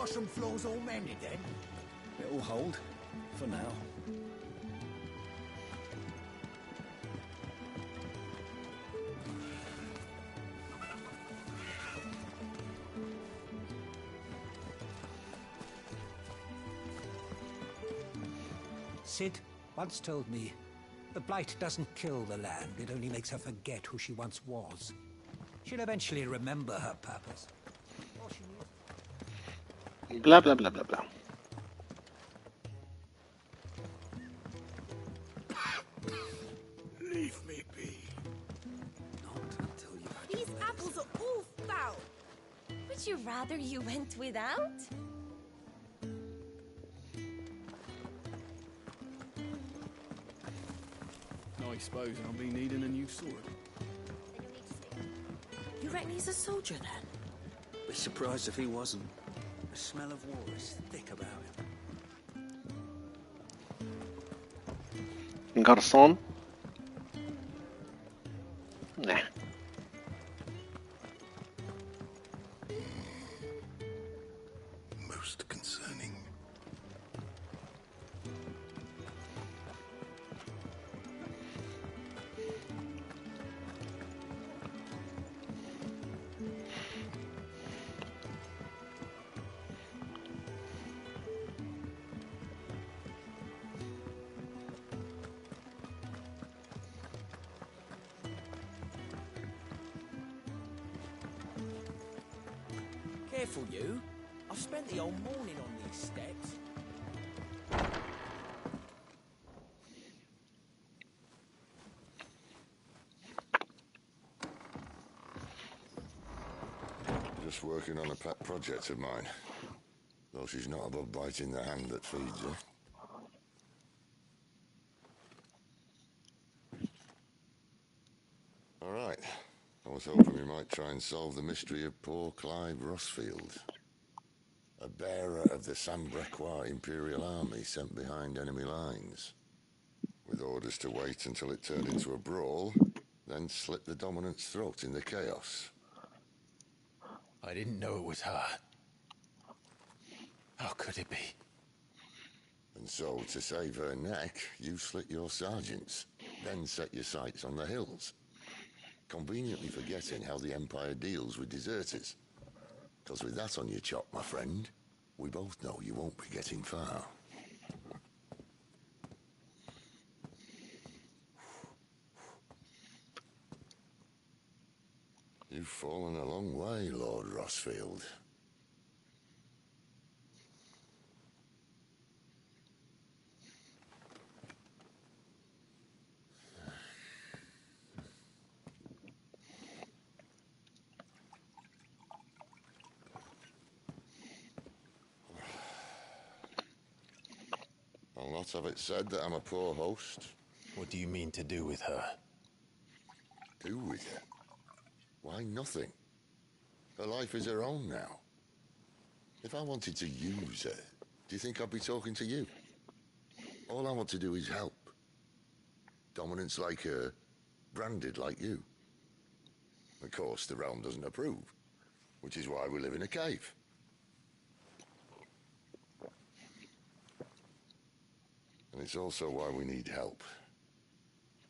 washroom floor's all mended then? It'll hold, for now. Sid once told me, the blight doesn't kill the land, it only makes her forget who she once was. She'll eventually remember her purpose. Blah, blah, blah, blah, blah. Leave me be. Not until you had... These apples are all foul. Would you rather you went without? I suppose I'll be needing a new sword. You reckon he's a soldier then? Be surprised if he wasn't. The smell of war is thick about him. Garçon? Nah. Most concerning. Careful, you. I've spent the whole morning on these steps. Just working on a pet project of mine. Though she's not above biting the hand that feeds her. All right. I was hoping we might try and solve the mystery of poor Clive Rossfield. A bearer of the Sambrequois Imperial Army sent behind enemy lines. With orders to wait until it turned into a brawl, then slit the dominant's throat in the chaos. I didn't know it was her. How could it be? And so, to save her neck, you slit your sergeants, then set your sights on the hills. Conveniently forgetting how the Empire deals with deserters. Because with that on your chop, my friend, we both know you won't be getting far. You've fallen a long way, Lord Rossfield. I'll not have it said that I'm a poor host. What do you mean to do with her? Do with her? Why, nothing. Her life is her own now. If I wanted to use her, do you think I'd be talking to you? All I want to do is help. Dominants like her, branded like you. Of course, the realm doesn't approve, which is why we live in a cave. And it's also why we need help.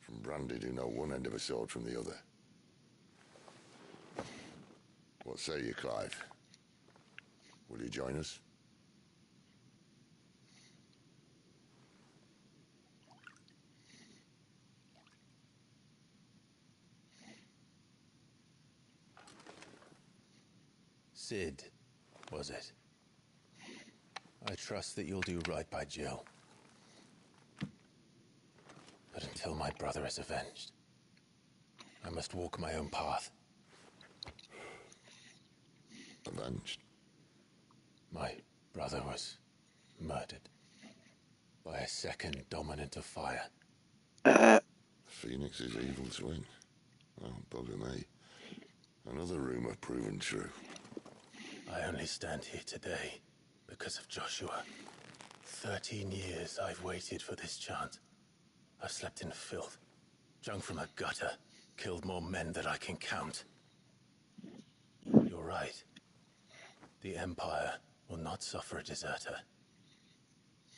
From branded who know one end of a sword from the other. What say you, Clive? Will you join us? Sid, was it? I trust that you'll do right by Jill. But until my brother is avenged, I must walk my own path. Avenged? My brother was murdered by a second dominant of fire. Phoenix's evil twin. Oh, bugger me. Another rumor proven true. I only stand here today because of Joshua. 13 years I've waited for this chance. I've slept in filth, drunk from a gutter, killed more men than I can count. You're right. The Empire will not suffer a deserter.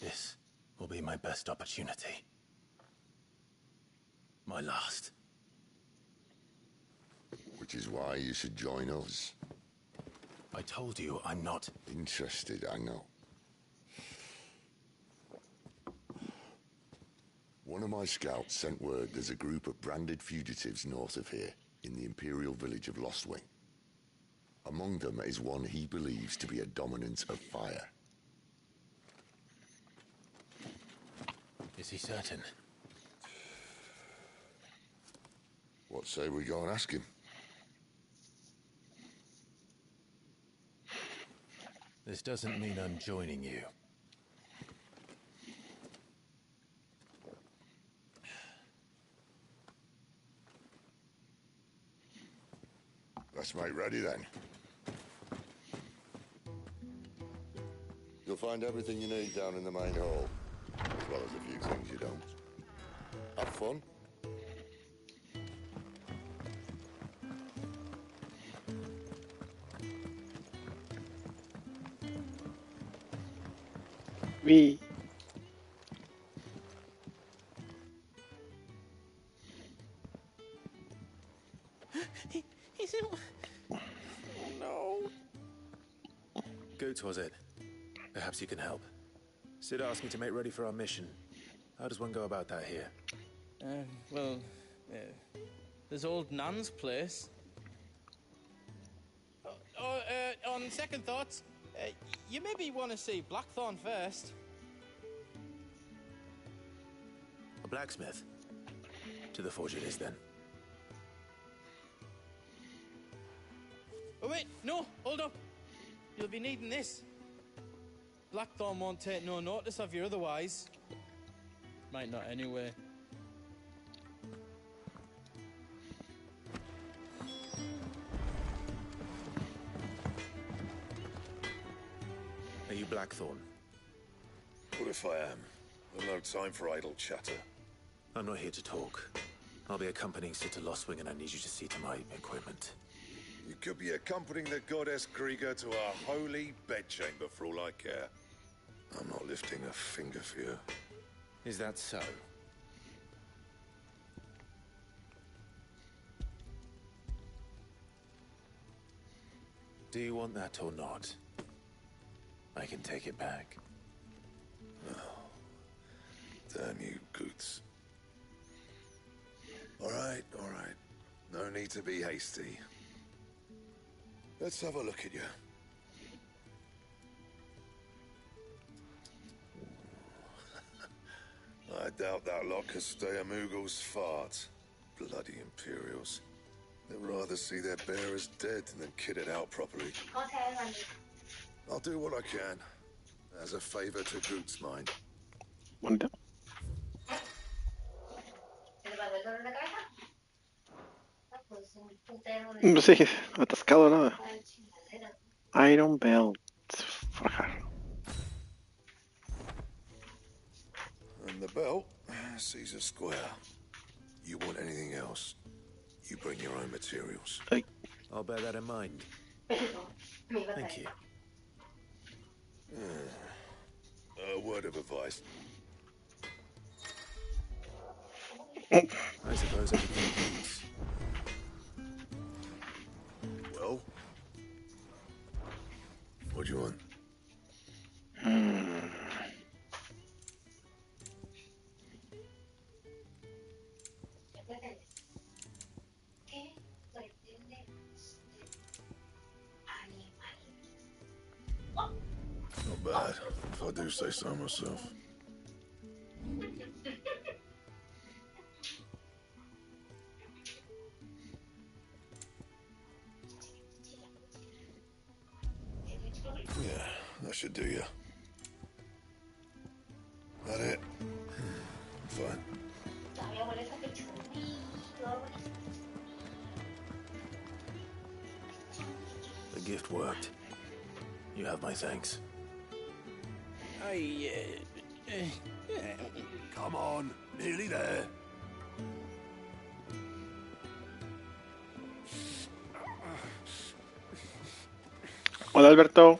This will be my best opportunity. My last. Which is why you should join us. I told you I'm not Interested, I know. One of my scouts sent word there's a group of branded fugitives north of here, in the imperial village of Lostwing. Among them is one he believes to be a dominant of fire. Is he certain? What say we go and ask him? This doesn't mean I'm joining you. Let's make ready then. You'll find everything you need down in the main hall, as well as a few things you don't. Have fun. We. He's in... Oh, no. Goots, was it? Perhaps you can help. Sid asked me to make ready for our mission. How does one go about that here? Well, there's old Nan's place. On second thoughts, you maybe want to see Blackthorn first. A blacksmith? To the forge it is, then. Oh wait, no, hold up. You'll be needing this. Blackthorn won't take no notice of you otherwise. Might not anyway. Are you Blackthorn? What if I am? I've no time for idle chatter. I'm not here to talk. I'll be accompanying Sid to Lostwing, and I need you to see to my equipment. You could be accompanying the goddess Krieger to our holy bedchamber for all I care. I'm not lifting a finger for you. Is that so? Do you want that or not? I can take it back. Damn you, Goots. All right. No need to be hasty. Let's have a look at you. I doubt that lot could stay a Moogle's fart. Bloody Imperials. They'd rather see their bearers dead than kitted out properly. I'll do what I can, as a favor to Goots' mind. Bonito. Sí, atascado nada. Iron Belt. Forjar. And the belt sees a square. You want anything else, you bring your own materials. Ay. I'll bear that in mind. Thank you. A word of advice. I suppose everything needs. Well, what do you want? Not bad, if I do say so myself. Yeah, that should do you. That it? Fine. The gift worked. You have my thanks. Come on, nearly there. Hola, Alberto.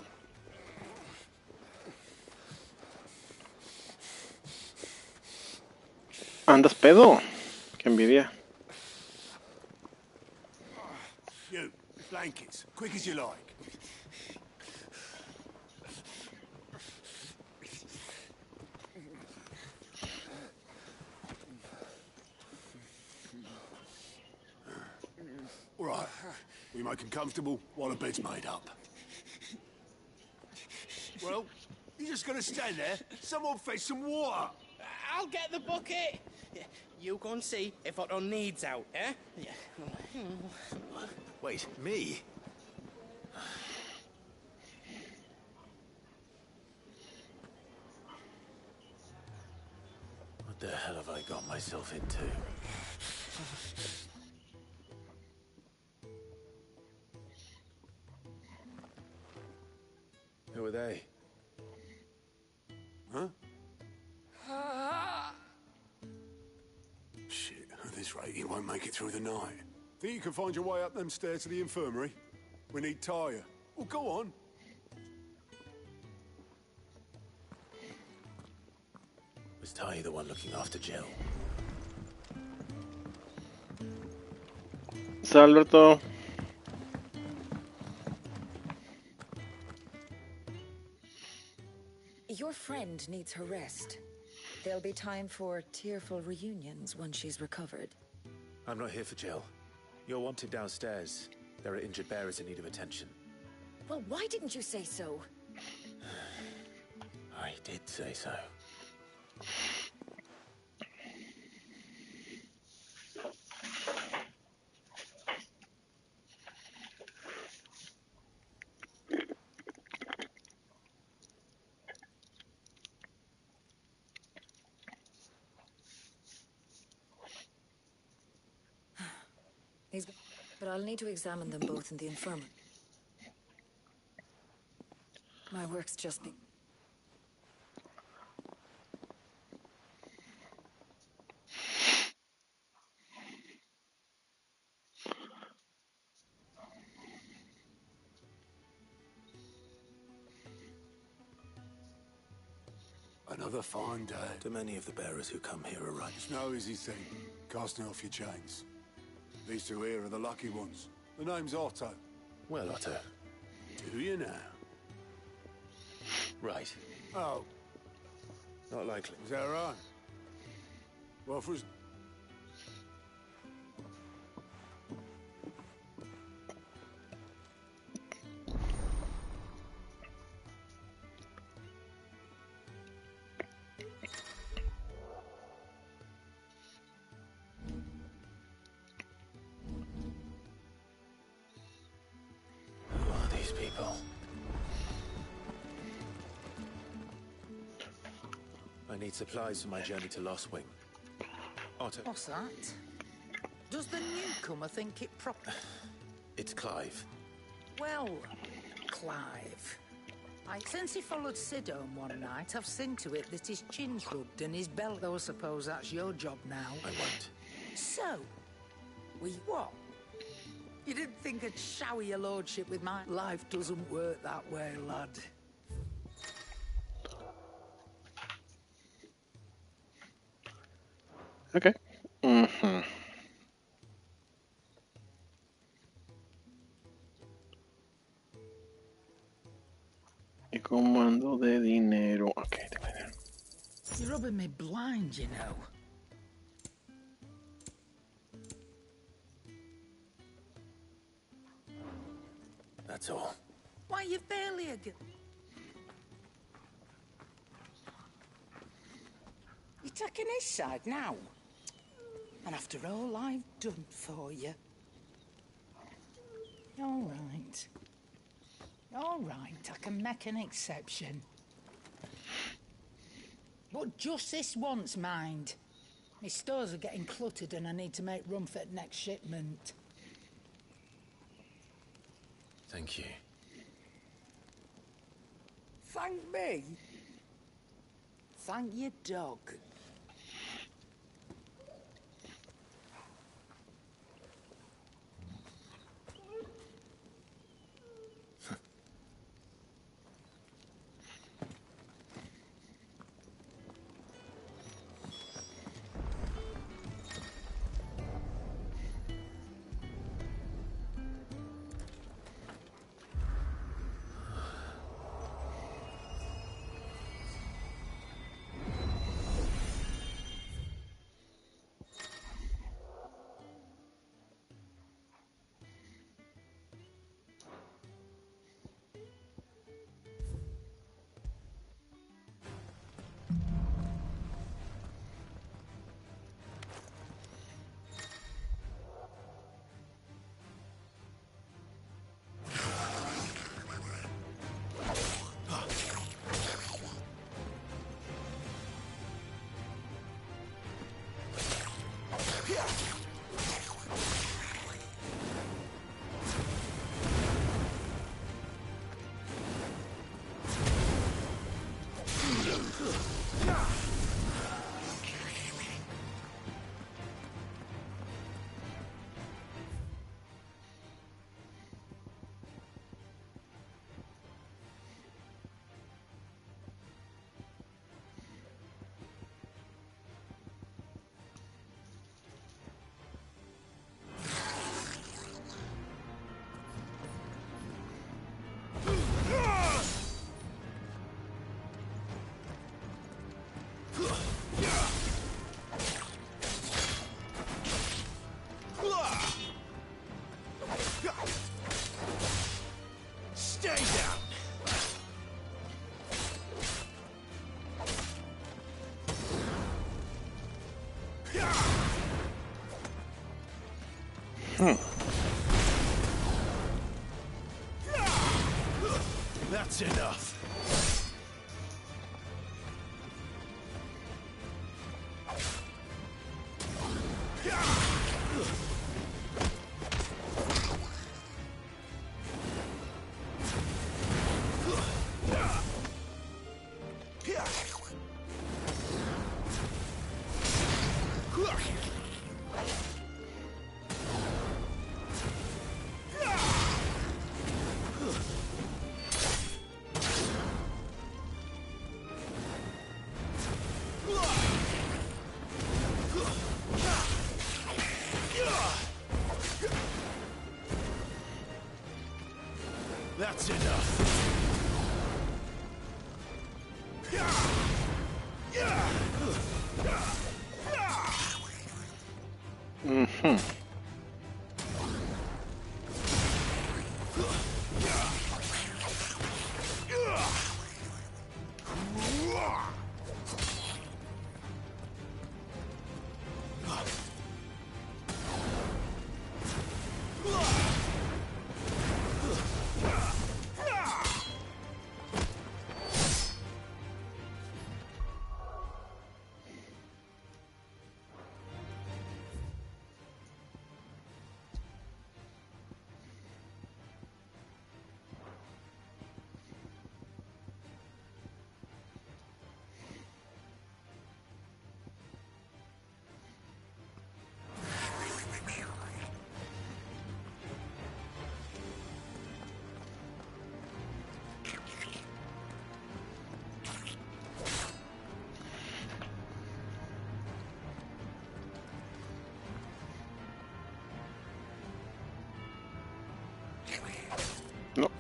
Andas pedo. Qué envidia. You, blankets, quick as you like. All right, we make them comfortable while the bed's made up. Well, you're just gonna stand there? Someone fetch some water. I'll get the bucket. You go and see if Otto needs out, eh? Wait, me? What the hell have I got myself into? Who are they? Huh? Shit, at this rate, you won't make it through the night. Think you can find your way up them stairs to the infirmary? We need Tyre. Well, go on. Was Ty the one looking after Jill? Sir Alberto. Your friend needs her rest. There'll be time for tearful reunions once she's recovered. I'm not here for Jill. You're wanted downstairs. There are injured bearers in need of attention. Well, why didn't you say so? I did say so. But I'll need to examine them both in the infirmary. My work's just been... Another fine day. Do many of the bearers who come here are right? It's no easy thing, casting off your chains. These two here are the lucky ones. The name's Otto. Well, Otto. Do you now? Right. Oh, Not likely. is that right? Well, for his... Who are these people? I need supplies for my journey to Lost Wing. Otto. What's that? Does the newcomer think it proper? It's Clive. Well, Clive. Since he followed Sid home one night, I've seen to it that his chin's rubbed and his belt, though I suppose that's your job now. I won't. So, we what? You didn't think I'd shower your lordship with my... Life doesn't work that way, lad. Ok. Ujú. Y como ando de dinero. Ok, tengo dinero. You're rubbing me blind, you know. That's all. Why, you barely a... You're taking his side now? And after all I've done for you. All right. All right, I can make an exception. But just this once, mind. My stores are getting cluttered and I need to make room for the next shipment. Thank you. Thank me? Thank your dog. Stay down! That's enough. That's enough. Mhm. No.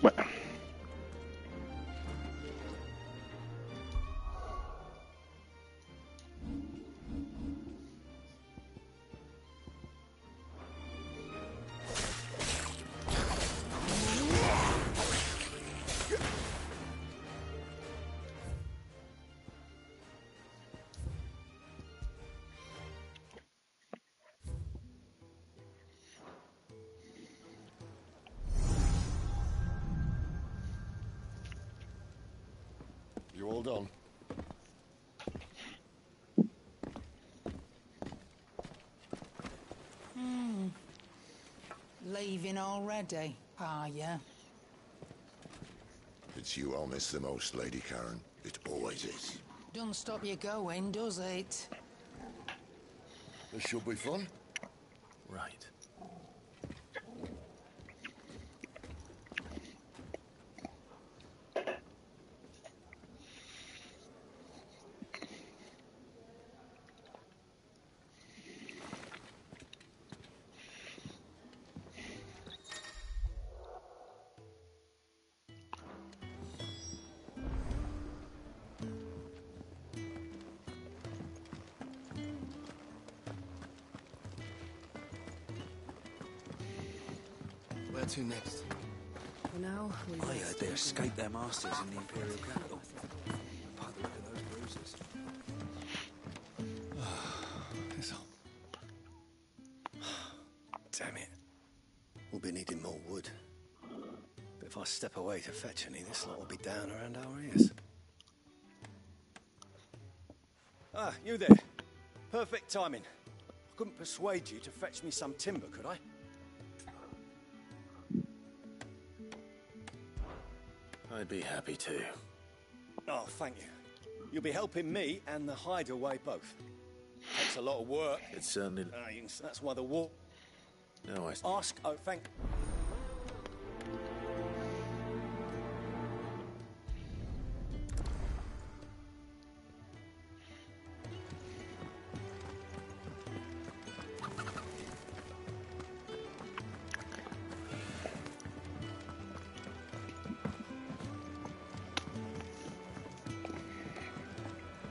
Bueno. You all done? Leaving already, are ya? It's you I'll miss the most, Lady Karen. It always is. Don't stop you going, does it? This should be fun. Right. Where to next? For now, we I heard they escaped their masters in the Imperial capital. By the look at those bruises. It's all... Damn it. We'll be needing more wood. But if I step away to fetch any, this lot will be down around our ears. Ah, you there. Perfect timing. I couldn't persuade you to fetch me some timber, could I? I'd be happy to. Oh, thank you. You'll be helping me and the hideaway both. Takes a lot of work. It's certainly... That's why the war... No, I... Ask... Oh, thank...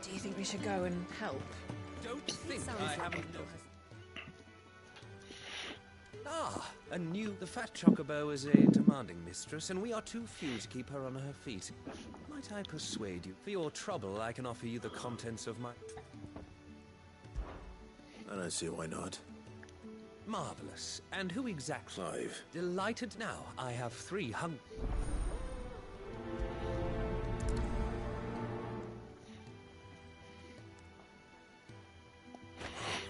Do you think we should go and help? Don't think I haven't noticed. Ah, a new... The fat chocobo is a demanding mistress, and we are too few to keep her on her feet. Might I persuade you? For your trouble, I can offer you the contents of my... I don't see why not. Marvelous. And who exactly? Clive. Delighted now. I have 3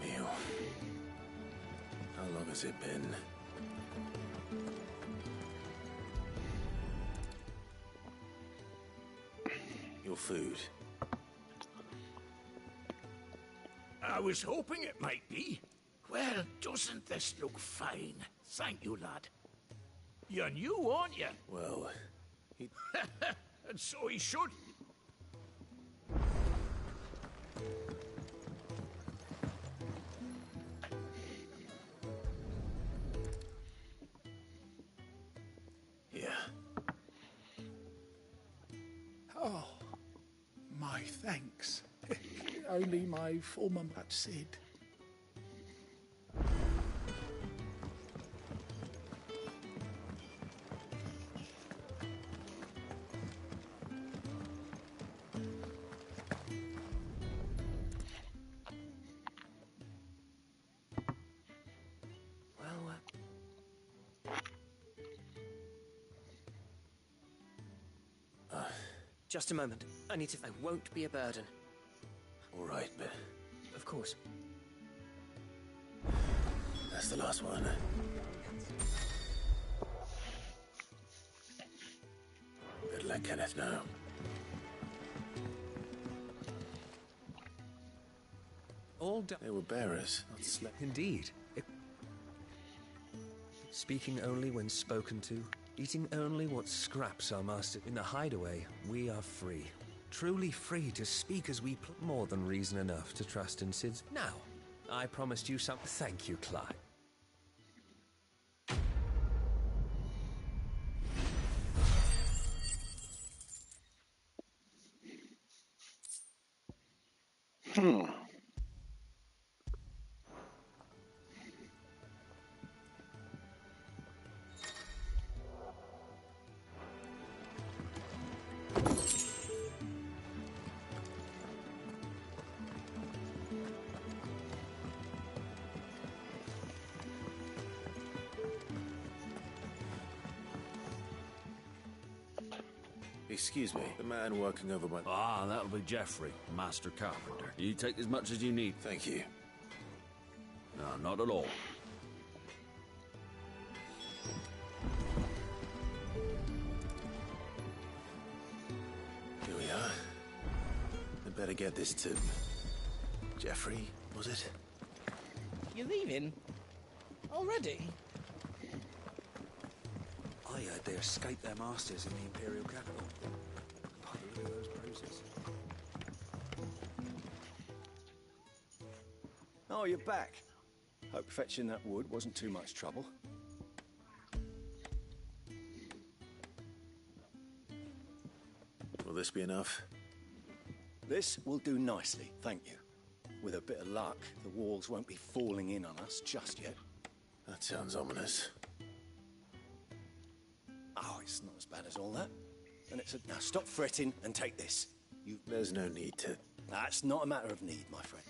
Mew. How long has it been? Your food. I was hoping it might be. Well, doesn't this look fine? Thank you, lad. You're new, aren't you? Well, and so he should. Yeah. Oh, my thanks. Only my former mate said. Just a moment. I need to... I won't be a burden. All right, but... Of course. That's the last one. Better let Kenneth know. All done. They were bearers, not slaves. Indeed. Speaking only when spoken to, eating only what scraps are mastered. In the hideaway, we are free. Truly free to speak as we more than reason enough to trust in Sid's. Now, I promised you something. Thank you, Clive. Excuse me, the man working over my... Ah, that'll be Geoffrey, Master Carpenter. You take as much as you need. Thank you. No, not at all. Here we are. I'd better get this to... Geoffrey, was it? You're leaving? Already? I heard they escaped their masters in the Imperial capital. By the look of those bruises. Oh, you're back. Hope fetching that wood wasn't too much trouble. Will this be enough? This will do nicely, thank you. With a bit of luck, the walls won't be falling in on us just yet. That sounds ominous. Oh, it's not as bad as all that. And it's a... Now stop fretting and take this. There's no need to... That's not a matter of need, my friend.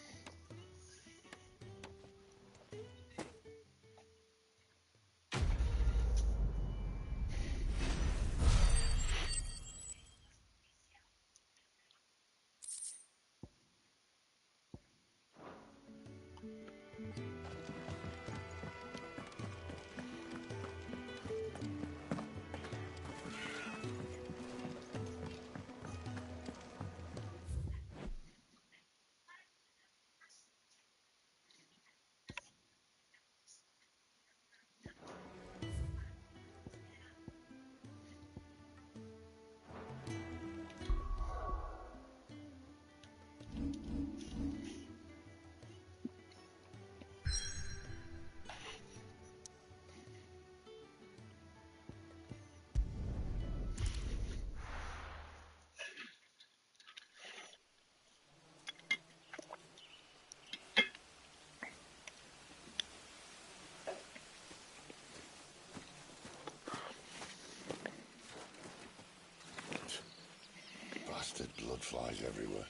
blood flies everywhere.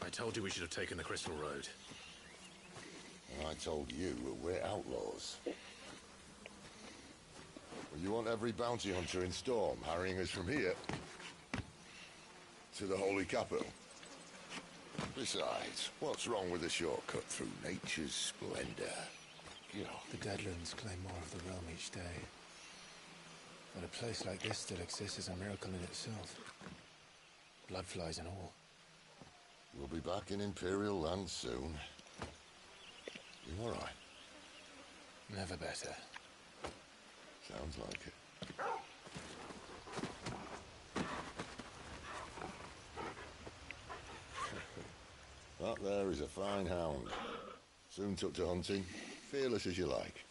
I told you we should have taken the Crystal Road. And I told you we're outlaws. Well, you want every bounty hunter in Storm harrying us from here to the Holy Capital? Besides, what's wrong with a shortcut through nature's splendor? You know, The Deadlands claim more of the realm each day. But a place like this still exists is a miracle in itself. Bloodflies and all. we'll be back in Imperial land soon. You all right? Never better. Sounds like it. That there is a fine hound. Soon took to hunting. Fearless as you like.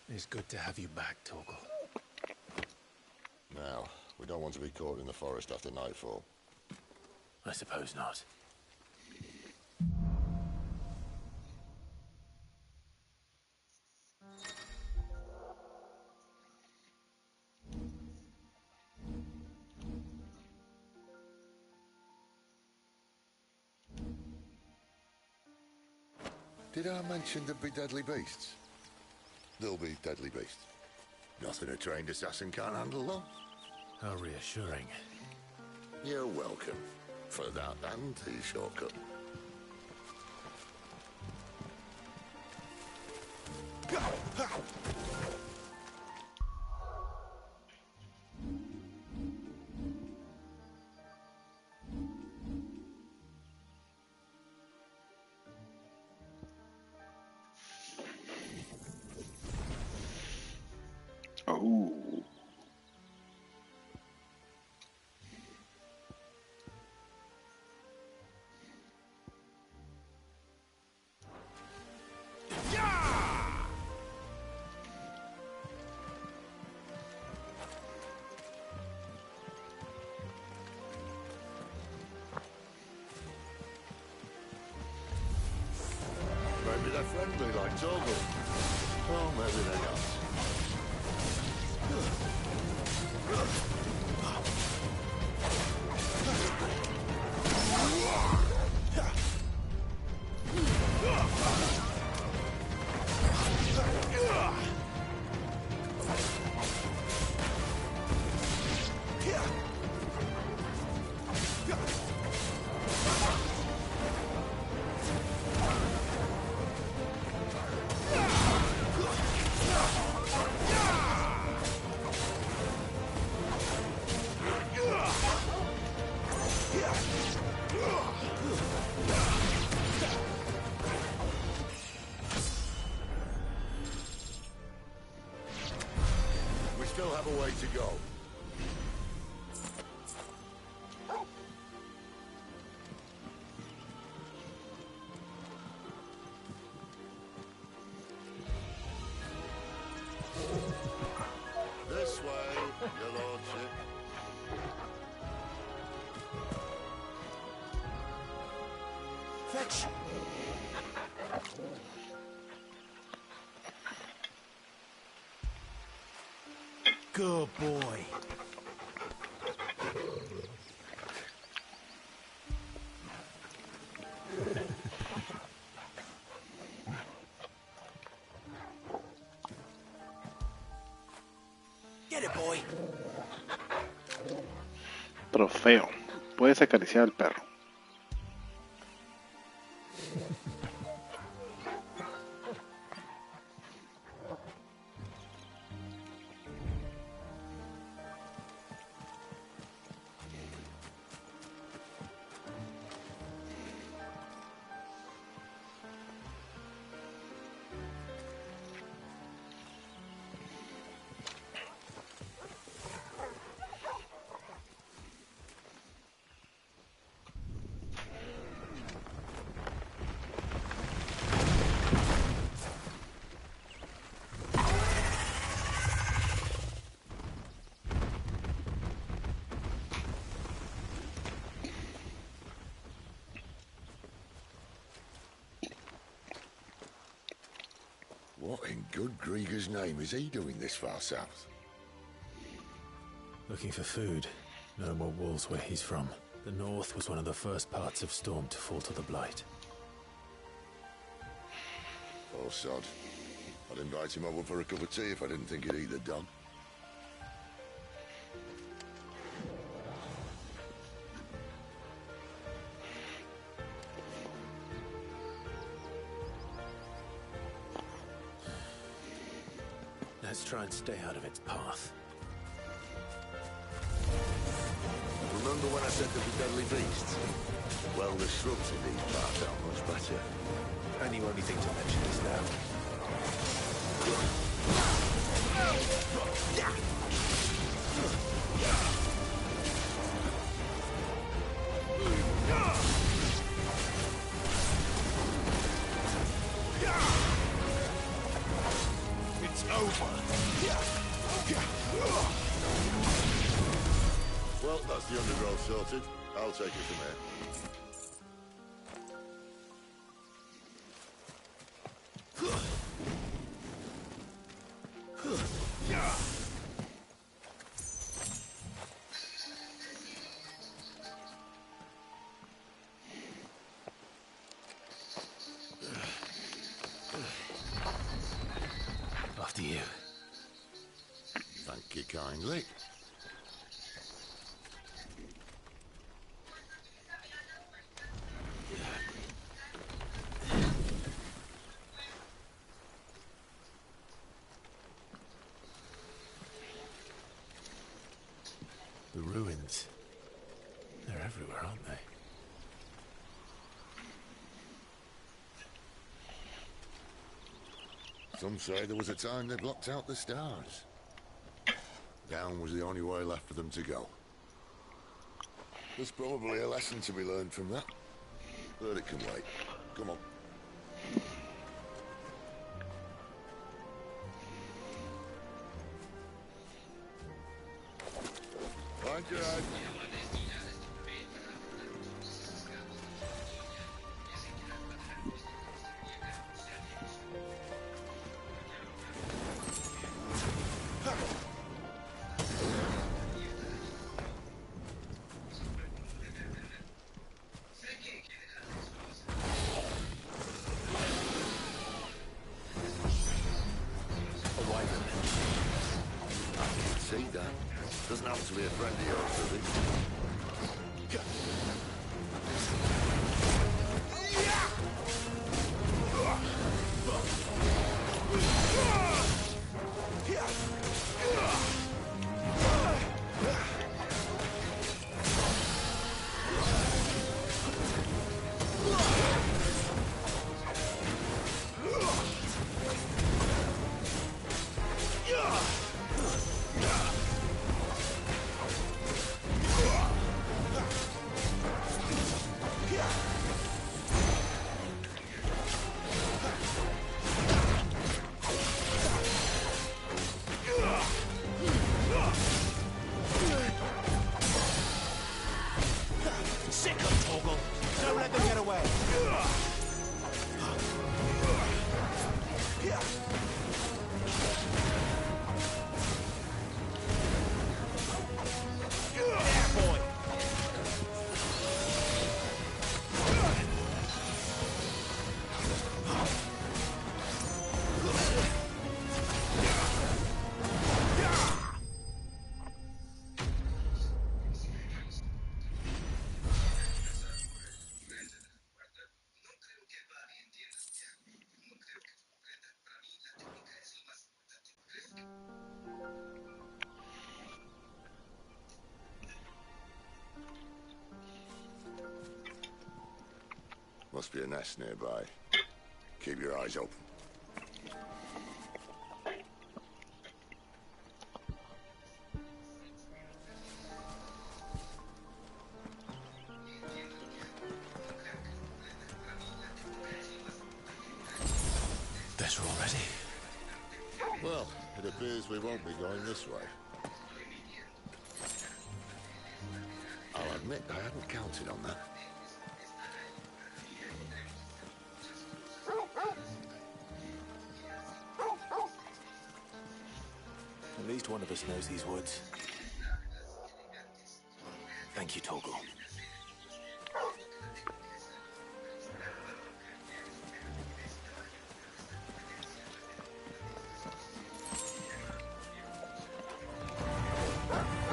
It's good to have you back, Torgal. Now, we don't want to be caught in the forest after nightfall. I suppose not. Did I mention there'd be deadly beasts? There'll be deadly beasts. Nothing a trained assassin can't handle, though. How reassuring. You're welcome. For that and the shortcut. Oh. Maybe they're friendly like Torgal. Oh, maybe they're not. We still have a way to go. This way, your lordship. Fetch! Good boy. Get it, boy! Trofeo. Puedes acariciar al perro. What in good Grieger's name is he doing this far south? Looking for food. No more walls where he's from. The north was one of the first parts of Storm to fall to the Blight. Oh, sod. I'd invite him over for a cup of tea if I didn't think he'd eat the dog. Let's try and stay out of its path. Remember when I said there were deadly beasts? Well, the shrubs in these parts are much better. And you only think to mention this now. It's over. Well, that's the undergrowth sorted. I'll take it from here. After you. Thank you kindly. The ruins. They're everywhere, aren't they? Some say there was a time they blocked out the stars. Down was the only way left for them to go. There's probably a lesson to be learned from that. But it can wait. Come on. Mind your eye. See that? Doesn't happen to be a friend of yours, does it? Must be a nest nearby. Keep your eyes open. Better already. Well, it appears we won't be going this way. I'll admit I hadn't counted on that. At least one of us knows these woods. Thank you, Torgal.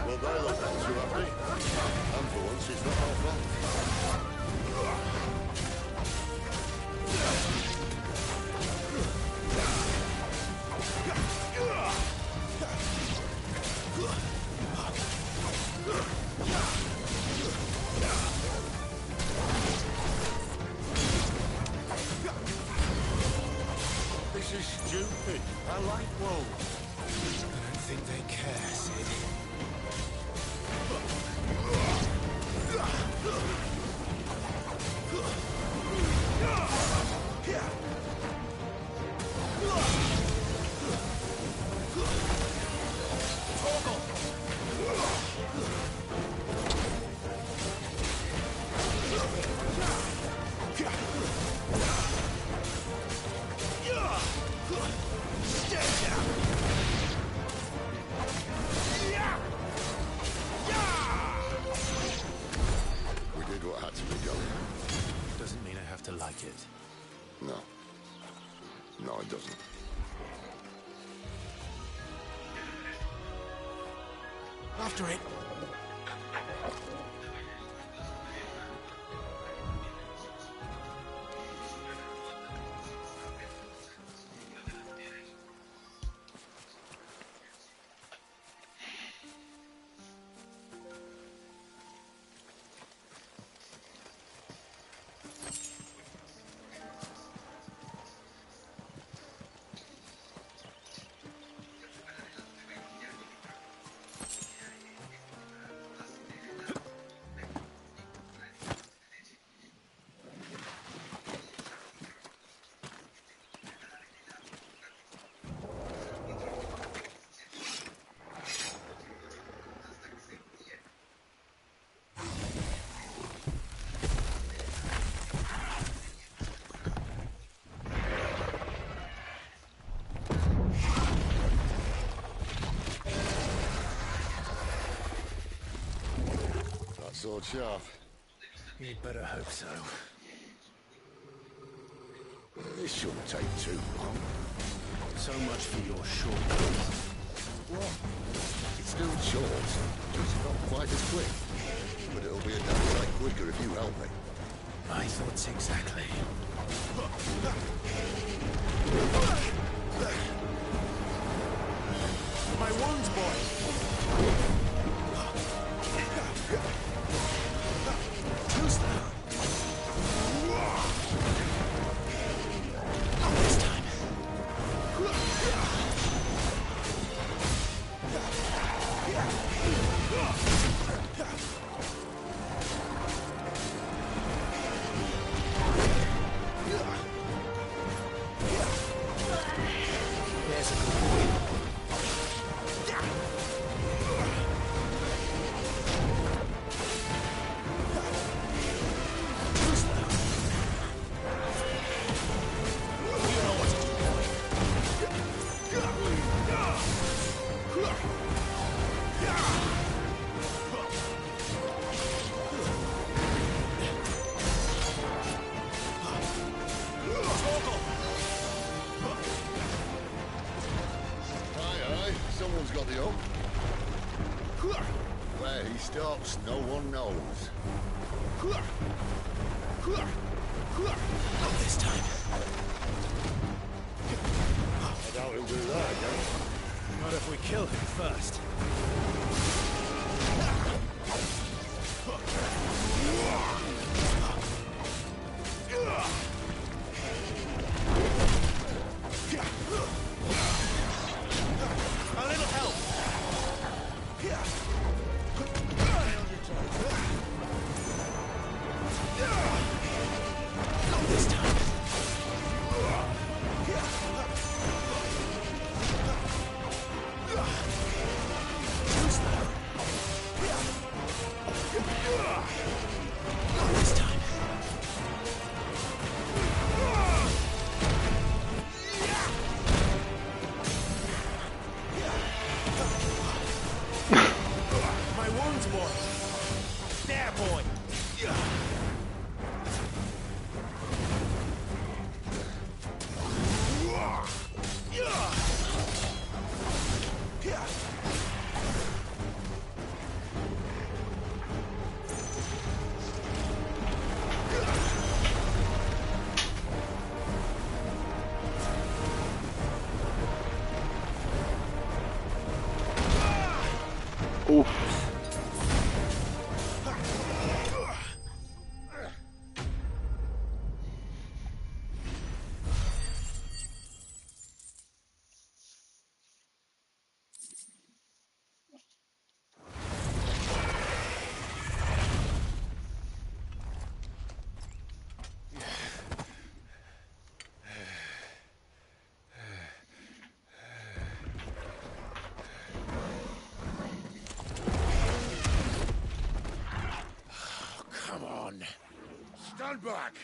Well, they look too happy. And for once, it's not our fault. This is stupid. I like wolves. I don't think they care, Sid. We did what had to be done. Doesn't mean I have to like it. No. No, it doesn't. After it. Sword sharp. You'd better hope so. This shouldn't take too long. So much for your short. What? It's still short, just not quite as quick. But it'll be a damn sight quicker if you help me. My thoughts exactly. My wounds, boy! Too slow. Not this time. There's a good boy. Someone's got the hook. Where he stops, no one knows. Not this time. I doubt he'll do that again. Not if we kill him first. A little help. Not this time. Too slow. Stand back!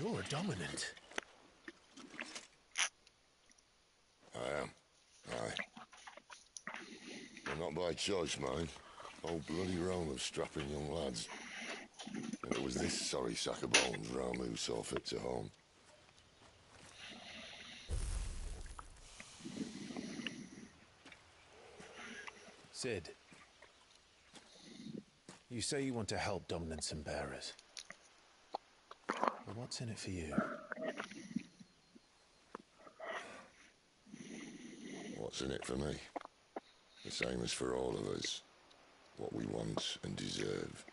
You're a dominant. I am. Aye. But not by choice, mind. Whole bloody realm of strapping young lads. And it was this sorry sack of bones Ramu saw fit to home. Sid, you say you want to help dominants and bearers. But what's in it for you? What's in it for me? The same as for all of us. What we want and deserve.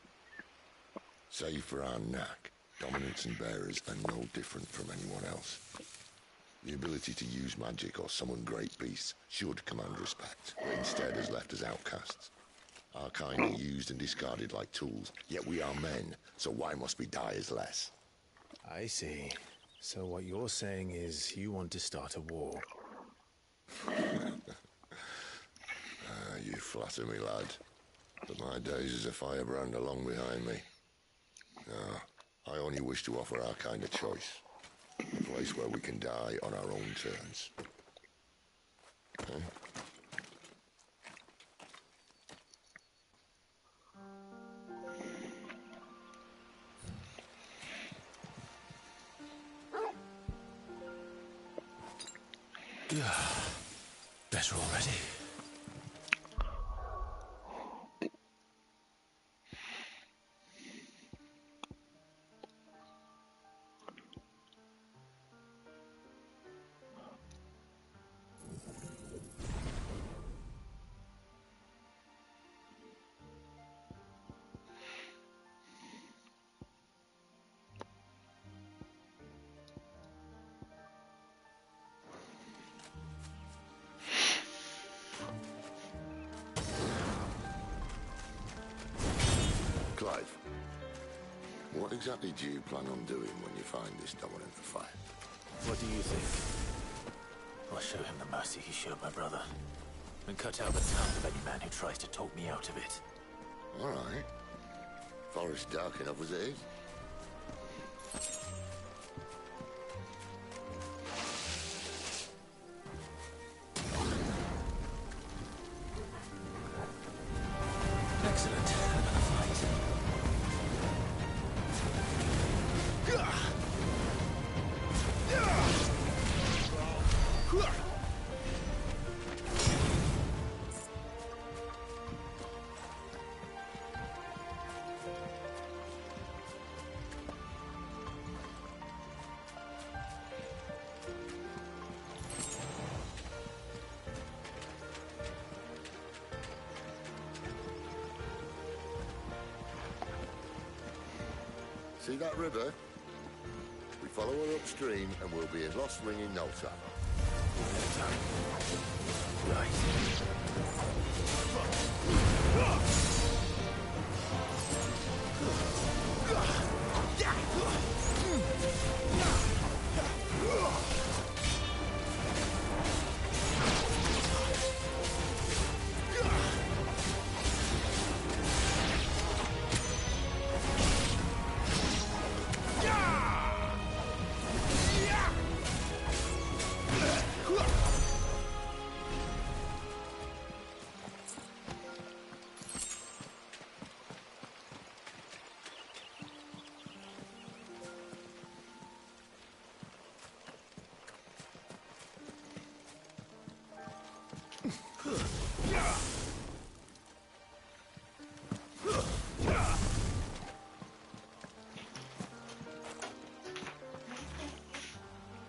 Save for our knack, dominants and bearers are no different from anyone else. The ability to use magic or summon great beasts should command respect, but instead has left us outcasts. Our kind are used and discarded like tools, yet we are men, so why must we die as less? I see. So what you're saying is you want to start a war. You flatter me, lad. But my days as a firebrand are long behind me. No, I only wish to offer our kind a choice. A place where we can die on our own terms. Okay? Better already. Clive, what exactly do you plan on doing when you find this dominant to fight? What do you think? I'll show him the mercy he showed my brother, and cut out the tongue of any man who tries to talk me out of it. All right. Forest dark enough as it is. Excellent. Another fight. See that river? We follow her upstream and we'll be in Lost Ring in no time.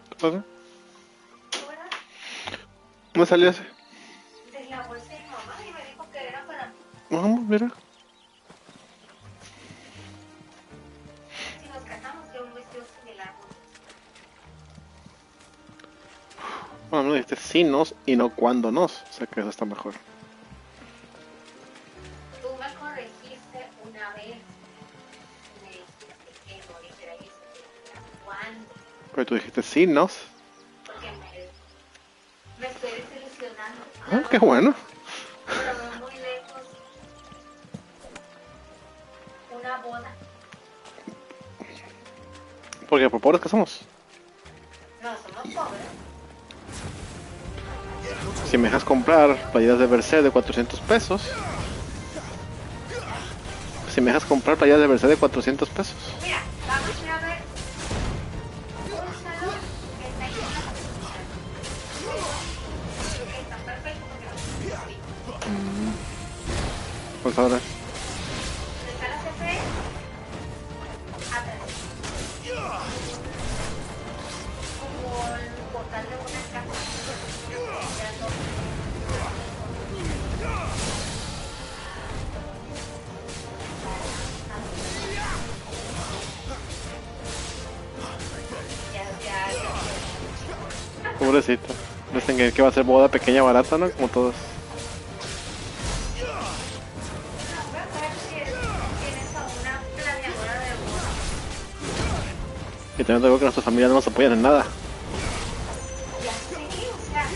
¿Qué pasa? ¿Dónde salió ese? De la bolsa de mi mamá y me dijo que era para mí. Vamos, mira. Si nos casamos. Bueno, no dijiste si nos y no cuando nos. O sea que eso está mejor. Tú me corregiste una vez y me dijiste que no dijera eso, que dijera cuándo. Pero tú dijiste si nos. Porque me estoy desilusionando. Ah, qué bueno. Pero veo muy lejos una boda. Porque por pobres que somos. No, somos pobres. Si me dejas comprar playeras de Berserk de 400 pesos. Si me dejas comprar playeras de Berserk de 400 pesos. Mira, vamos a ir a ver un salón que está aquí en la ciudad. Está perfecto porque no. Pues ahora. Está la CC atrás. Como el portal de una casa. Pobrecito. Dicen que va a ser boda pequeña barata, ¿no? Como todos. Y también te digo que nuestras familias no nos apoyan en nada. Ya sé, o sea,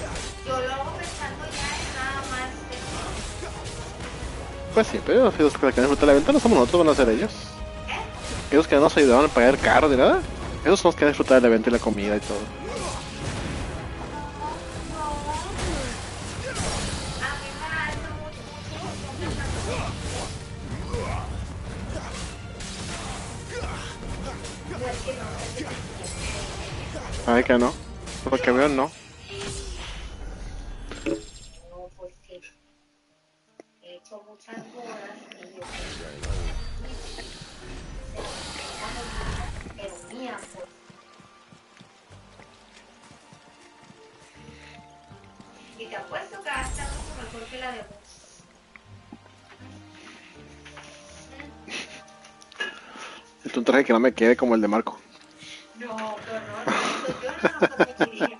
yo lo hago pensando ya en nada más de... Pues sí, pero los que quieren disfrutar del evento no somos nosotros, van a ser ellos. Ellos que no nos ayudaron a pagar caro ni nada. Esos son los que van a disfrutar del evento y la comida y todo. Ay, que no. Por lo que veo, no. No, pues sí. He hecho muchas bodas y yo pero mía, pues. Y te apuesto que va a estar mucho mejor que la de vos. Es un traje que no me quede como el de Marco. No, qué horror. Yo no lo permitiría.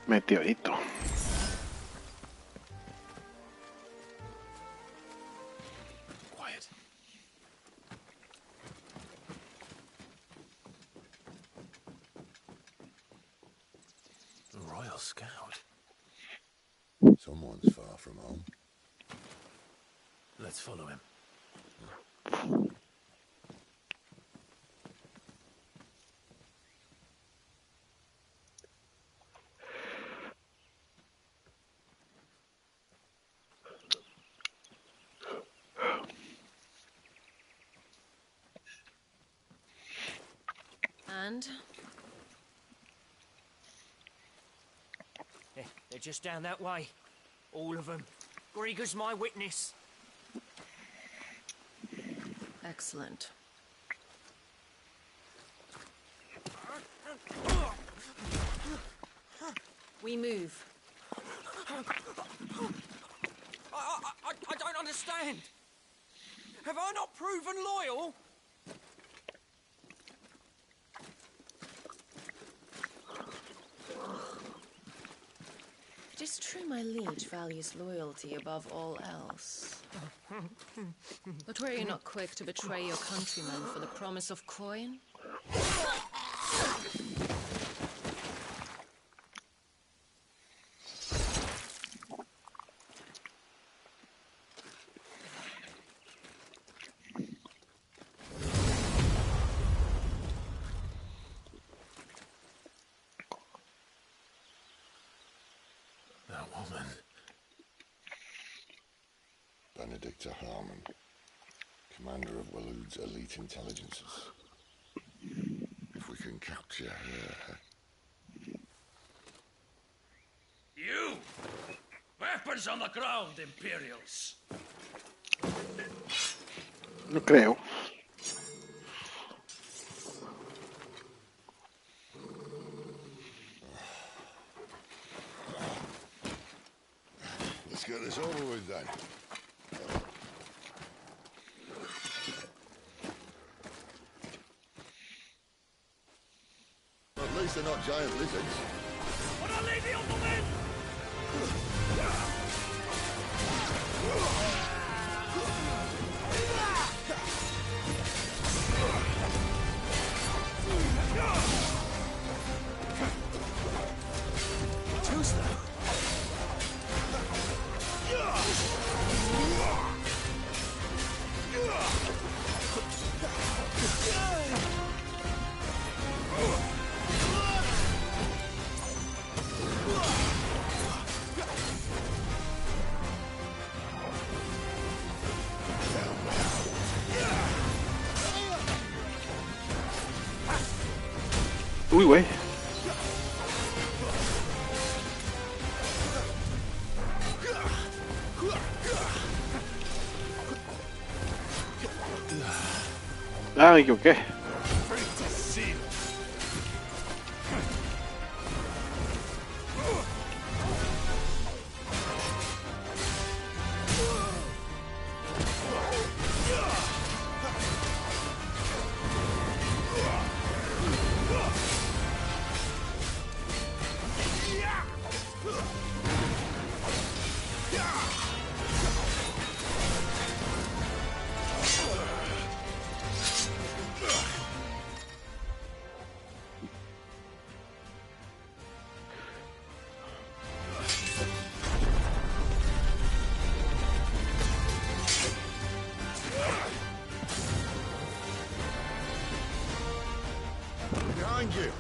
Meteorito. Quiet. A Royal Scout. Someone's far from home. Let's follow him. And? They're just down that way. All of them. Grieger's my witness. Excellent. We move. I don't understand. Have I not proven loyal? It is true my liege values loyalty above all else. But were you not quick to betray your countrymen for the promise of coin? That woman. Benedicta Harmon, commander of Walood's elite intelligences. If we can capture her... You! Weapons on the ground, Imperials! No creo. Let's get this over with then. they're not giant lizards. What a lady of the wind! Too slow. Uy, güey. Ah, me equivoqué. Behind you.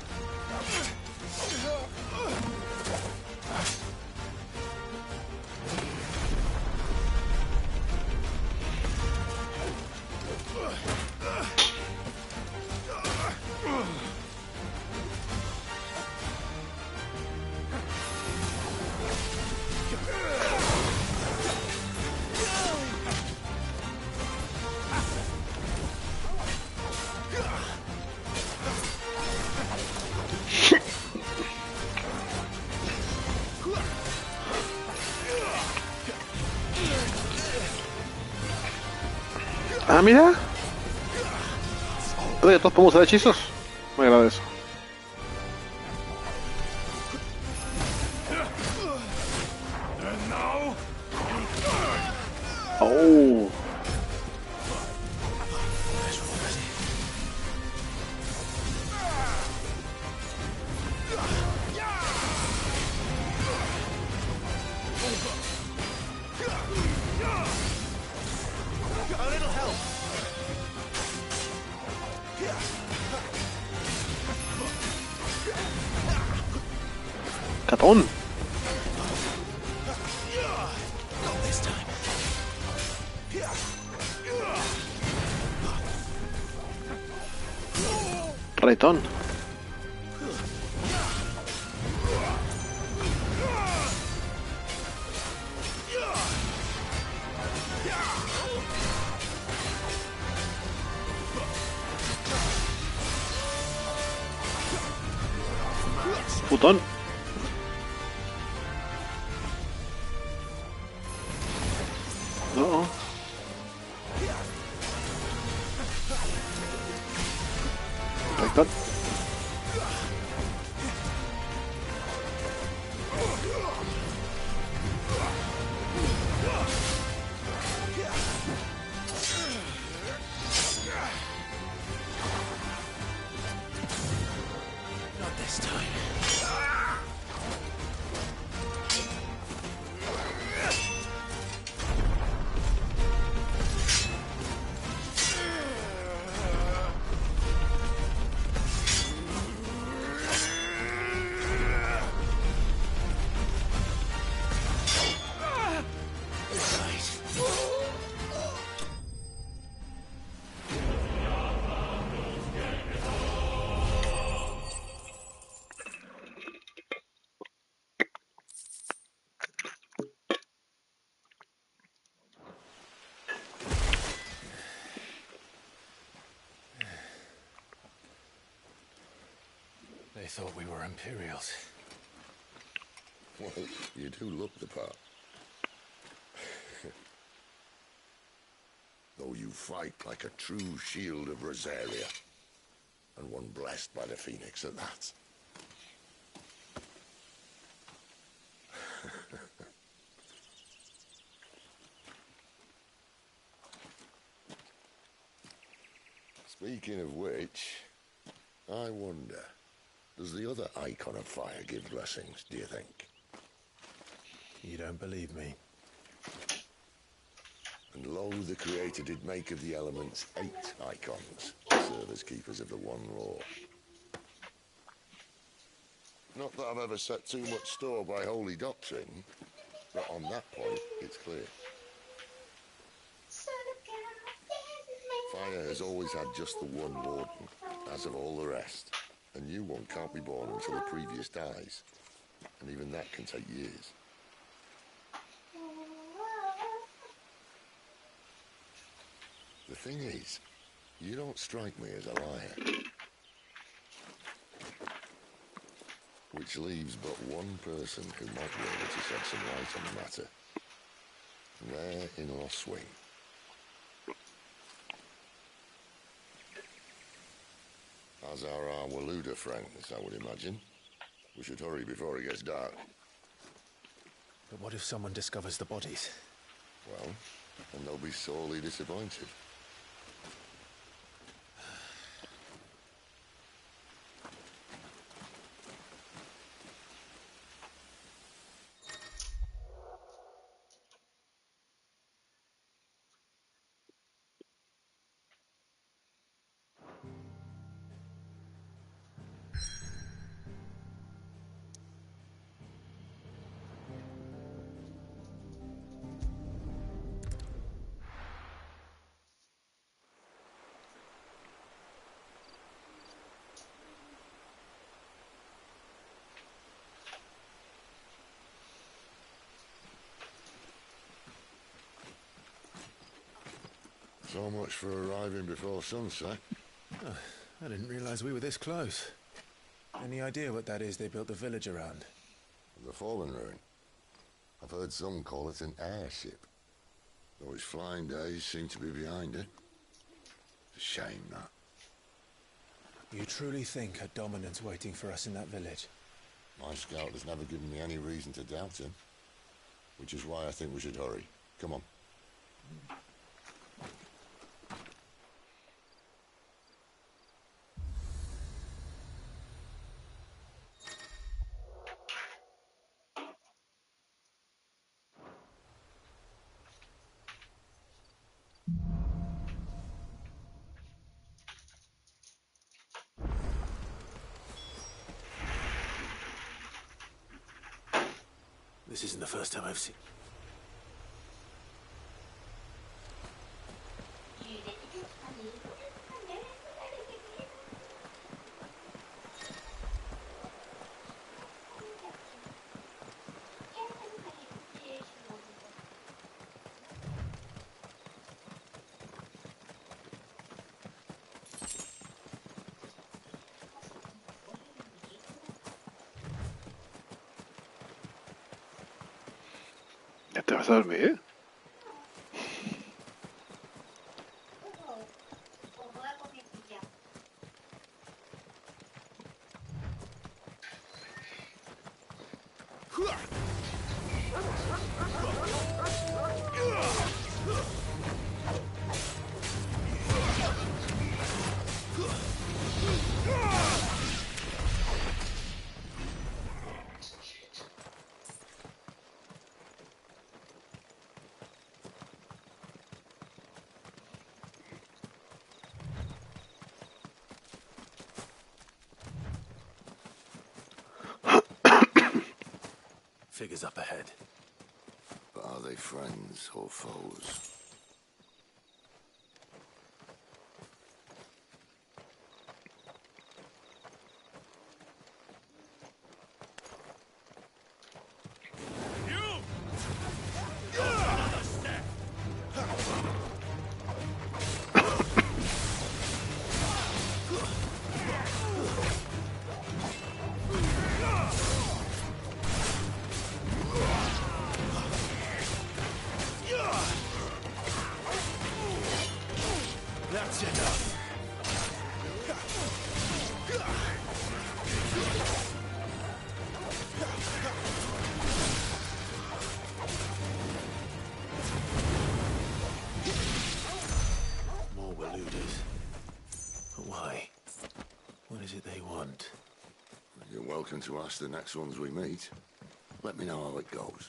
Ah, mira. Oye, todos podemos usar hechizos. Me agrada eso. Oh. A little help. Catón. Not this time. Retón. Putón. No. Retón. Not this time. They thought we were Imperials. Well, you do look the part. Though you fight like a true shield of Rosaria. And one blessed by the Phoenix at that. Speaking of which, I wonder, does the other icon of fire give blessings, do you think? You don't believe me? And lo, the Creator did make of the elements 8 icons to serve as keepers of the one law. Not that I've ever set too much store by holy doctrine, but on that point, it's clear. Fire has always had just the one warden, as of all the rest. A new one can't be born until the previous dies, and even that can take years. The thing is, you don't strike me as a liar. Which leaves but one person who might be able to shed some light on the matter. There in our swing. As are our Waluda friends, I would imagine. We should hurry before it gets dark. But what if someone discovers the bodies? Well, and they'll be sorely disappointed. So much for arriving before sunset. Oh, I didn't realize we were this close. Any idea what that is they built the village around? The fallen ruin. I've heard some call it an airship. Though his flying days seem to be behind it. It's a shame, that. You truly think a dominant's waiting for us in that village? My scout has never given me any reason to doubt him. Which is why I think we should hurry. Come on. This isn't the first time I've seen... ¿Ya te vas a dormir? Figures up ahead. But are they friends or foes? welcome to ask the next ones we meet. Let me know how it goes.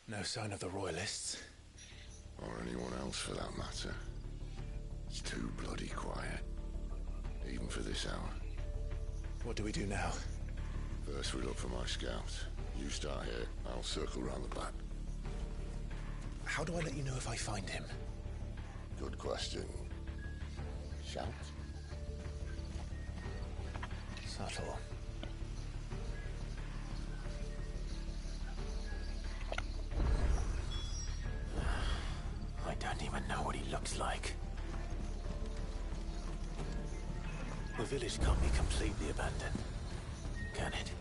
No sign of the Royalists. Or anyone else for that matter. It's too bloody quiet. Even for this hour. What do we do now? First we look for my scout. You start here, I'll circle round the back. How do I let you know if I find him? Good question. Shout? Subtle. I don't even know what he looks like. The village can't be completely abandoned, can it?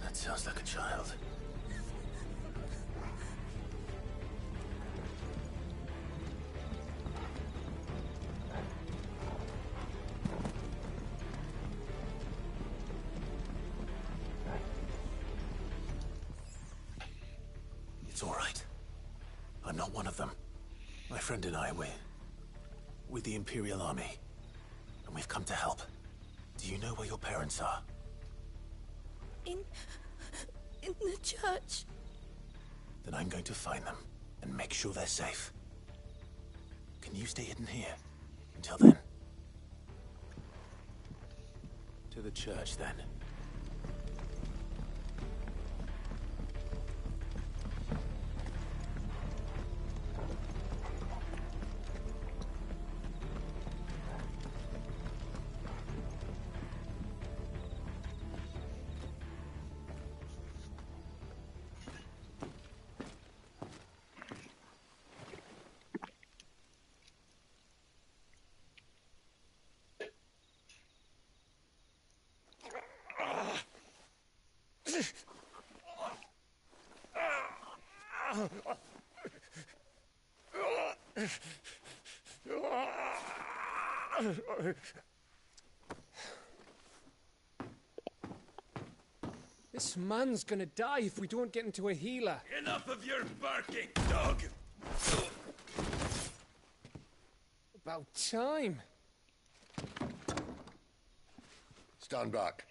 That sounds like a child. It's all right. I'm not one of them. My friend and I, we're with the Imperial Army. And we've come to help. Do you know where your parents are? In the church. Then I'm going to find them and make sure they're safe. Can you stay hidden here until then? To the church, then. This man's gonna die if we don't get into a healer. Enough of your barking, dog! About time. Stand back.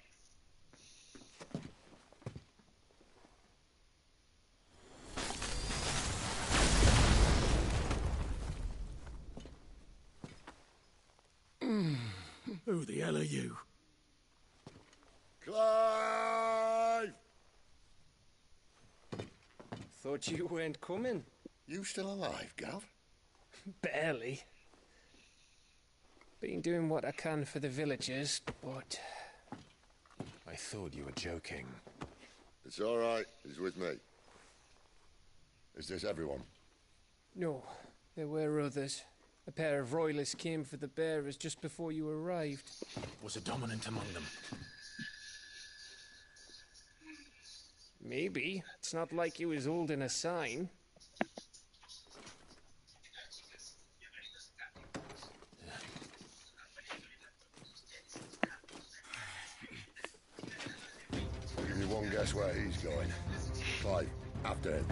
Who the hell are you? Clive! Thought you weren't coming. You still alive, Gav? Barely. Been doing what I can for the villagers, but... I thought you were joking. It's all right. He's with me. Is this everyone? No, there were others. A pair of royalists came for the bearers just before you arrived. Was a dominant among them? Maybe. It's not like he was holding a sign. Give me one guess where he's going. Clive, after him.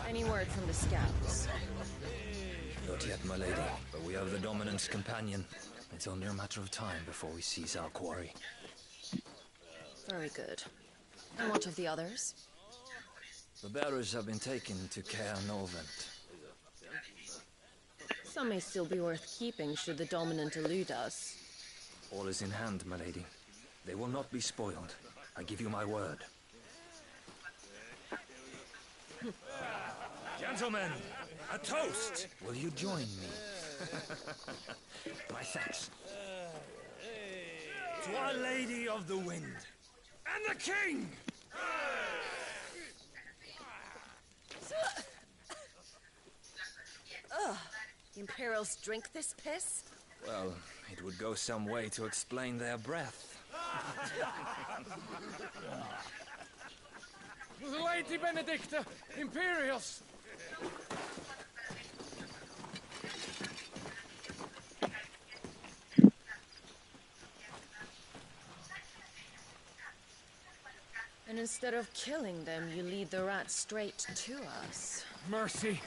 Any word from the scouts? Not yet, my lady, but we have the Dominant's companion. It's only a matter of time before we seize our quarry. Very good. And what of the others? The bearers have been taken to Caer Novent. Some may still be worth keeping should the Dominant elude us. All is in hand, my lady. They will not be spoiled. I give you my word. Gentlemen, a toast! Will you join me? My thanks. To Our Lady of the Wind and the King! Ugh. The Imperials drink this piss? Well, it would go some way to explain their breath. Lady Benedicta! Imperials! And instead of killing them, you lead the rats straight to us. Mercy!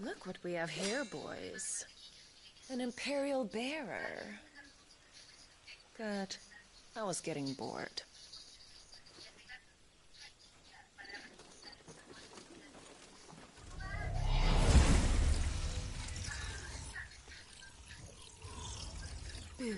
Look what we have here, boys. An Imperial bearer. Good. I was getting bored. Boo.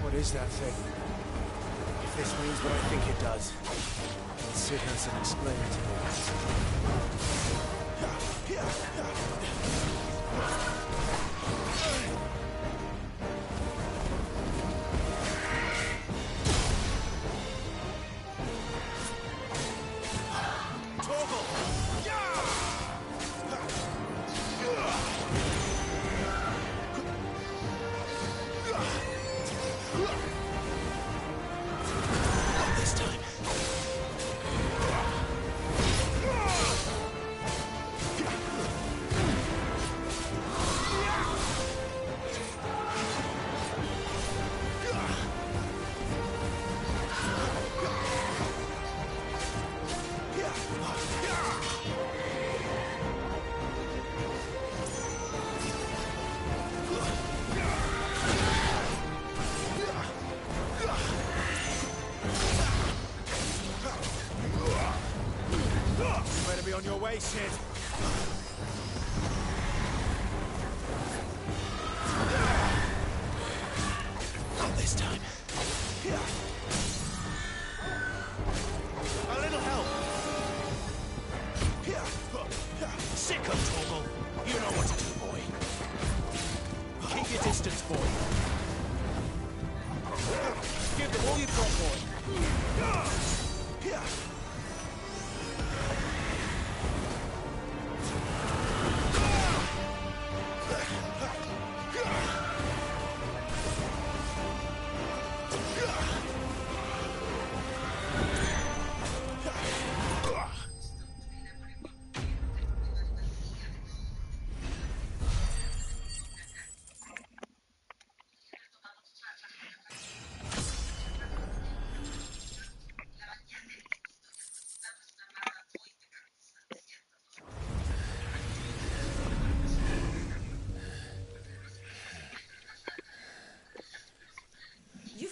What is that thing? If this means what I think it does, then Sid has to explain it to On your way, Sid. Not this time. A little help. Sick of Torgal. You know what to do, boy. Keep your distance, boy. Give them all you've got, boy.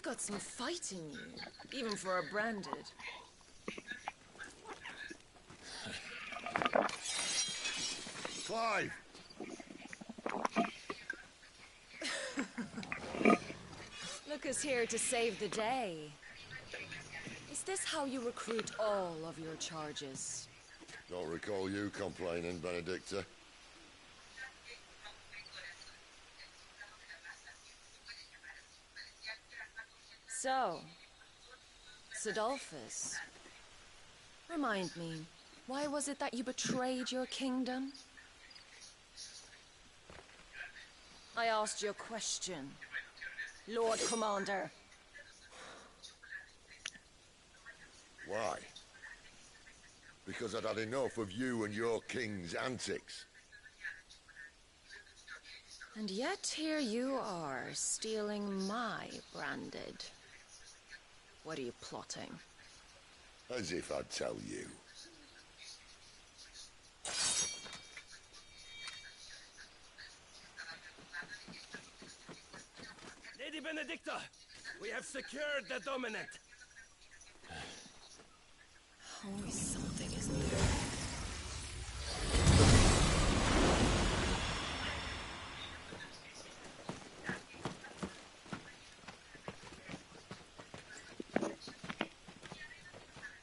got some fight in you, even for a branded. Clive! Look who's here to save the day. Is this how you recruit all of your charges? Don't recall you complaining, Benedicta. So, Sidolphus, remind me, why was it that you betrayed your kingdom? I asked you a question, Lord Commander. Why? Because I'd had enough of you and your king's antics. And yet here you are, stealing my branded. What are you plotting? As if I'd tell you. Lady Benedicta, we have secured the dominant. Always something, isn't there?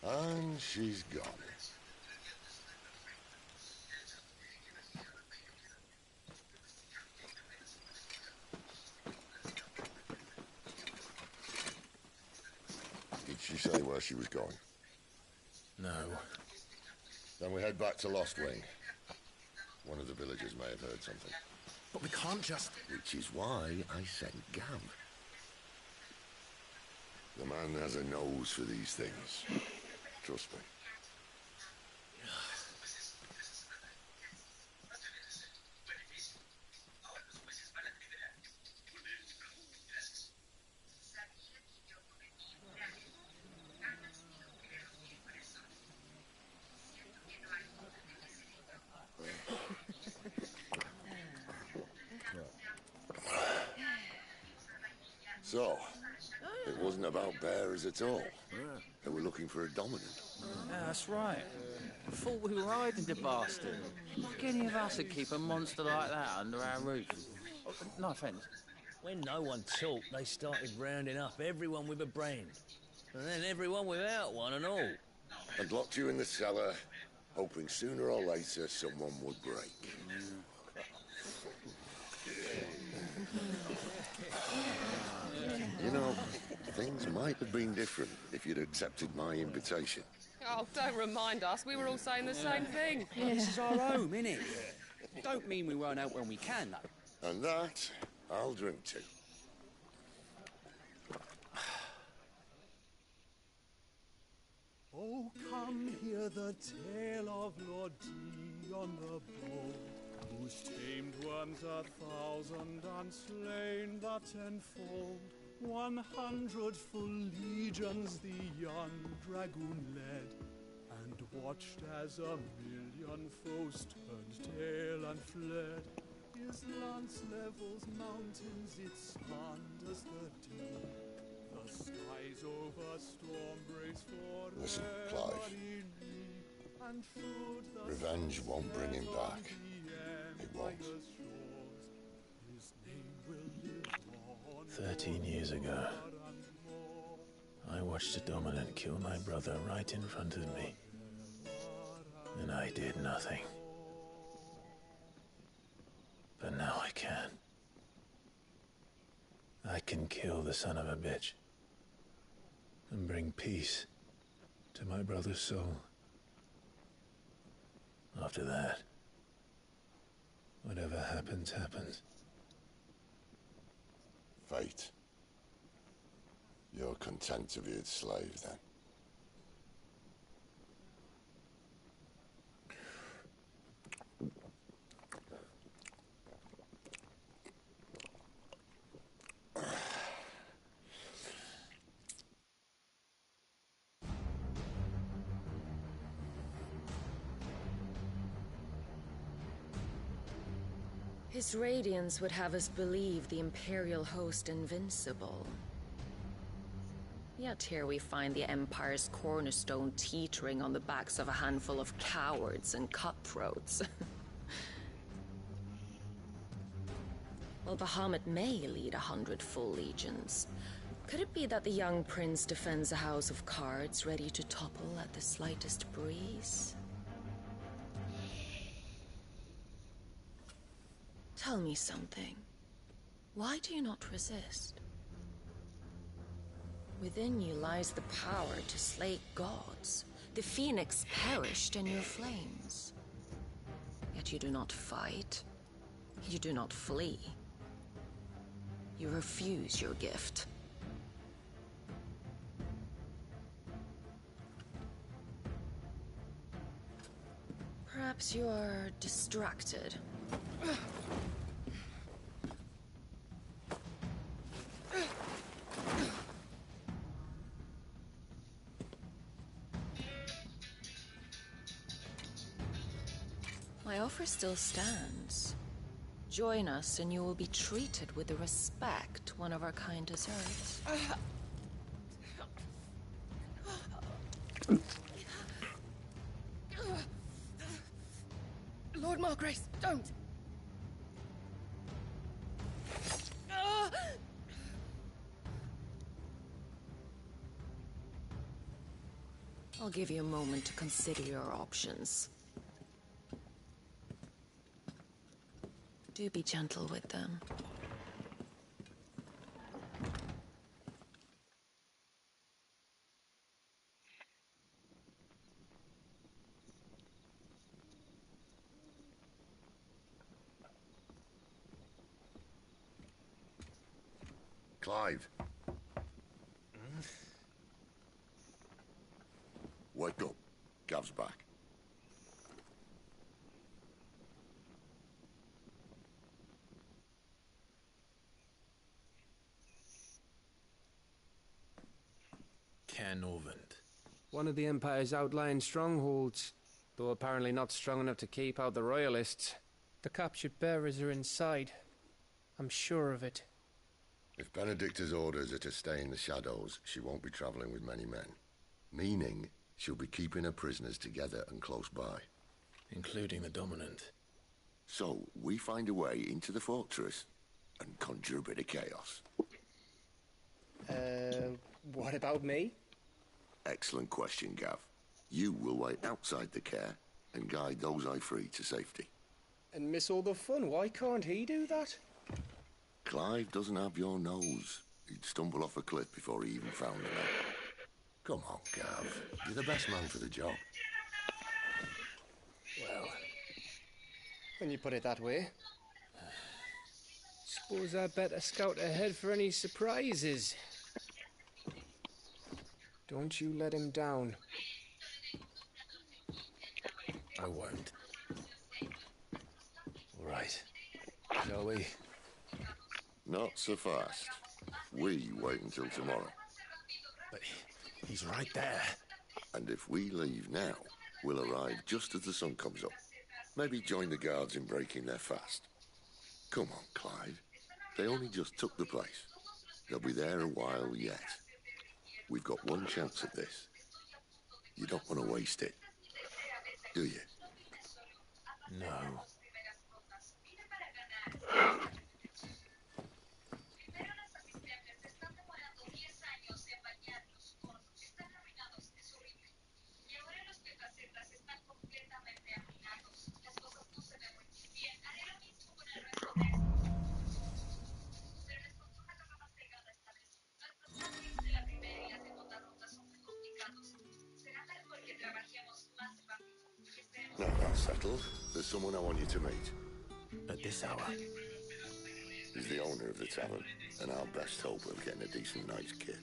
And she's gone. Did she say where she was going? No. Then we head back to Lost Wing. One of the villagers may have heard something. But we can't just... Which is why I sent Gav. The man has a nose for these things. Trust me. So, it wasn't about bearers at all. They were looking for a dominant. Yeah, that's right. I thought we were hiding the bastard. Like any of us would keep a monster like that under our roof. Oh, no offence. When no one talked, they started rounding up everyone with a brand. And then everyone without one and all. And locked you in the cellar, hoping sooner or later someone would break. You know, things might have been different if you'd accepted my invitation. Oh, don't remind us. We were all saying the same thing. This is our home, innit? Don't mean we won't out when we can, though. And that, I'll drink to. Oh, come hear the tale of Lord Dion the Bold, who's tamed worms 1,000 and slain the 10-fold. 100 full legions the young dragoon led, and watched as 1,000,000 foes turned tail and fled. His lance levels mountains, it slanders the deep. The skies over storm breaks for Listen, Clive. Revenge won't bring him back. It won't. 13 years ago, I watched a dominant kill my brother right in front of me. And I did nothing. But now I can. I can kill the son of a bitch. And bring peace to my brother's soul. After that, whatever happens, happens. Fate. You're content to be its slave, then? His radiance would have us believe the Imperial host invincible. Yet here we find the Empire's cornerstone teetering on the backs of a handful of cowards and cutthroats. Well, Bahamut may lead 100 full legions. Could it be that the young prince defends a house of cards ready to topple at the slightest breeze? Tell me something. Why do you not resist? Within you lies the power to slay gods. The phoenix perished in your flames. Yet you do not fight. You do not flee. You refuse your gift. Perhaps you are distracted. My offer still stands. Join us and you will be treated with the respect one of our kind deserves. Lord Margrace, don't! I'll give you a moment to consider your options. Do be gentle with them. Clive. Wake up. Gav's back. Canovant. One of the Empire's outlying strongholds, though apparently not strong enough to keep out the Royalists. The captured bearers are inside. I'm sure of it. If Benedicta's orders are to stay in the shadows, she won't be travelling with many men. Meaning, she'll be keeping her prisoners together and close by. Including the Dominant. So, we find a way into the fortress and conjure a bit of chaos. What about me? Excellent question, Gav. You will wait outside the care and guide those I free to safety. And miss all the fun. Why can't he do that? Clive doesn't have your nose. He'd stumble off a cliff before he even found the man. Come on, Gav. You're the best man for the job. Well, when you put it that way. Suppose I'd better scout ahead for any surprises. Don't you let him down. I won't. All right. Shall we? Not so fast. We wait until tomorrow. But he's right there. And if we leave now, we'll arrive just as the sun comes up. Maybe join the guards in breaking their fast. Come on, Clive. They only just took the place. They'll be there a while yet. We've got one chance at this. You don't want to waste it, do you? No. Now that's settled. There's someone I want you to meet. At this hour? He's the owner of the tavern, and our best hope of getting a decent night's kip.